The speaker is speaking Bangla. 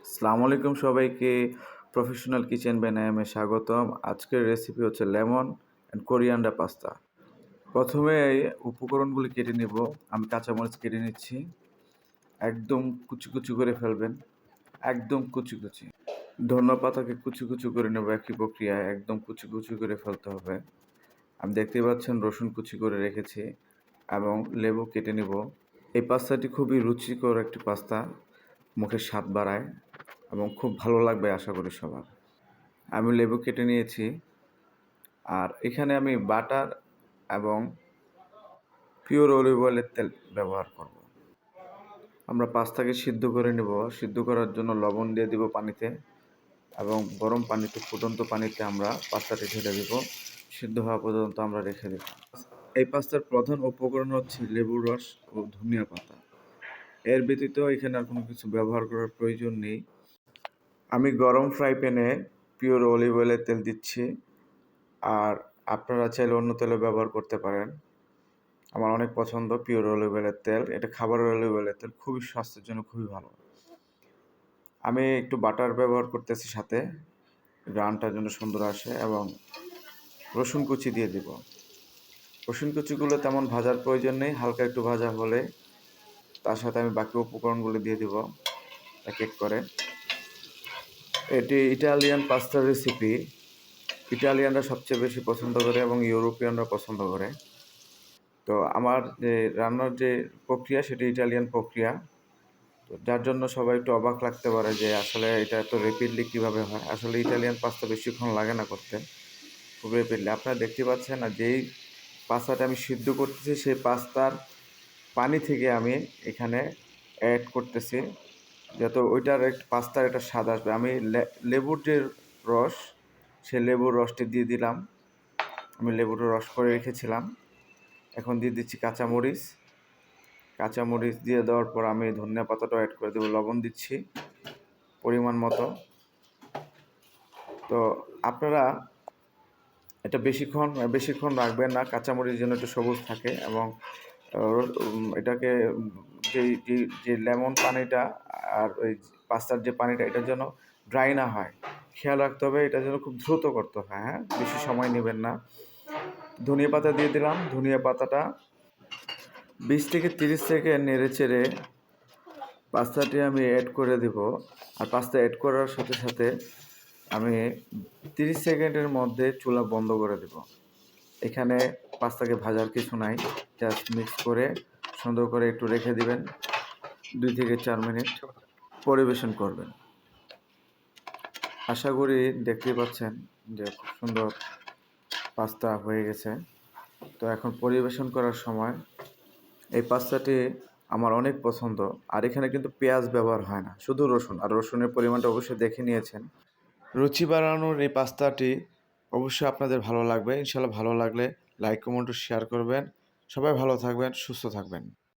আসসালামু আলাইকুম সবাইকে। প্রফেশনাল কিচেন বাই নাইমে স্বাগতম। আজকের রেসিপি হচ্ছে লেমন অ্যান্ড কোরিয়ান্ডার পাস্তা। প্রথমে উপকরণগুলি কেটে নেব। আমি কাঁচামরিচ কেটে নিচ্ছি। একদম কুচি, কুচি করে ফেলবেন। একদম কুচি, কুচি। ধনিয়া পাতাকে কুচি, কুচি করে নেব একই প্রক্রিয়ায়। একদম কুচি, কুচি করে ফেলতে হবে। আমি দেখতেই পাচ্ছেন রসুন কুচি করে রেখেছি এবং লেবু কেটে নেব। এই পাস্তাটি খুবই রুচিকর একটি পাস্তা। মুখের স্বাদ বাড়ায় এবং খুব ভালো লাগবে আশা করি সবার। আমি লেবু কেটে নিয়েছি। আর এখানে আমি বাটার এবং পিওর অলিভ অয়েলের তেল ব্যবহার করব। আমরা পাস্তাকে সিদ্ধ করে নেব। সিদ্ধ করার জন্য লবণ দিয়ে দিব পানিতে এবং গরম পানিতে, ফুটন্ত পানিতে আমরা পাস্তাটি ঢেলে দেব। সিদ্ধ হওয়া পর্যন্ত আমরা রেখে দেব। এই পাস্তার প্রধান উপকরণ হচ্ছে লেবুর রস ও ধনিয়া পাতা। এর ব্যতীত এখানে আর কোনো কিছু ব্যবহার করার প্রয়োজন নেই। আমি গরম ফ্রাই প্যানে পিওর অলিভ অয়েলের তেল দিচ্ছি। আর আপনারা চাইলে অন্য তেলও ব্যবহার করতে পারেন। আমার অনেক পছন্দ পিওর অলিভ অয়েলের তেল। এটা খাবারের অলিভ অয়েলের তেল, খুবই স্বাস্থ্যের জন্য খুবই ভালো। আমি একটু বাটার ব্যবহার করতেছি সাথে, গ্রানটার জন্য সুন্দর আসে এবং রসুন কুচি দিয়ে দিব। রসুন কুচিগুলো তেমন ভাজার প্রয়োজন নেই, হালকা একটু ভাজা হলে তার সাথে আমি বাকি উপকরণগুলো দিয়ে দিব এক এক করে। এটি ইটালিয়ান পাস্তার রেসিপি। ইটালিয়ানরা সবচেয়ে বেশি পছন্দ করে এবং ইউরোপিয়ানরা পছন্দ করে। তো আমার যে রান্নার যে প্রক্রিয়া সেটি ইটালিয়ান প্রক্রিয়া। তো যার জন্য সবাই একটু অবাক লাগতে পারে যে আসলে এটা এত র্যাপিডলি কীভাবে হয়। আসলে ইটালিয়ান পাস্তা বেশিক্ষণ লাগে না করতে, খুব র্যাপিডলি। আপনারা দেখতে পাচ্ছেন আর যেই পাস্তাটা আমি সিদ্ধ করতেছি সেই পাস্তার পানি থেকে আমি এখানে অ্যাড করতেছি যাতে ওইটার পাস্তার একটা স্বাদ আসবে। আমি লেবুর যে রস, সেই লেবুর রসটি দিয়ে দিলাম। আমি লেবুর রস করে রেখেছিলাম। এখন দিয়ে দিচ্ছি কাঁচামরিচ। কাঁচামরিচ দিয়ে দেওয়ার পর আমি ধনিয়া পাতাটাও অ্যাড করে দেবো। লবণ দিচ্ছি পরিমাণ মতো। তো আপনারা এটা বেশিক্ষণ রাখবেন না। কাঁচামরিচ যেন একটু সবুজ থাকে এবং এটাকে যে লেমন পানিটা আর ওই পাস্তার যে পানিটা এটা যেন ড্রাই না হয়, খেয়াল রাখতে হবে। এটা যেন খুব দ্রুত করতে হয়, হ্যাঁ, বেশি সময় নেবেন না। ধনিয়া পাতা দিয়ে দিলাম। ধনিয়া পাতাটা 20 থেকে 30 সেকেন্ড নেড়ে চেড়ে পাস্তাটি আমি অ্যাড করে দেব। আর পাস্তা অ্যাড করার সাথে সাথে আমি 30 সেকেন্ডের মধ্যে চুলা বন্ধ করে দেব। এখানে পাস্তাকে ভাজার কিছু নাই, জাস্ট মিক্স করে সুন্দর করে একটু রেখে দিবেন 2 থেকে 4 মিনিট, পরিবেশন করবেন। আশা করি দেখতেই পাচ্ছেন যে খুব সুন্দর পাস্তা হয়ে গেছে। তো এখন পরিবেশন করার সময় এই পাস্তাটি আমার অনেক পছন্দ। আর এখানে কিন্তু পেঁয়াজ ব্যবহার হয় না, শুধু রসুন। আর রসুনের পরিমাণটা অবশ্যই দেখে নিয়েছেন। রুচি বাড়ানোর এই পাস্তাটি অবশ্যই আপনাদের ভালো লাগবে। ইনশাআল্লাহ ভালো লাগলে লাইক, কমেন্ট ও শেয়ার করবেন। সবাই ভালো থাকবেন, সুস্থ থাকবেন।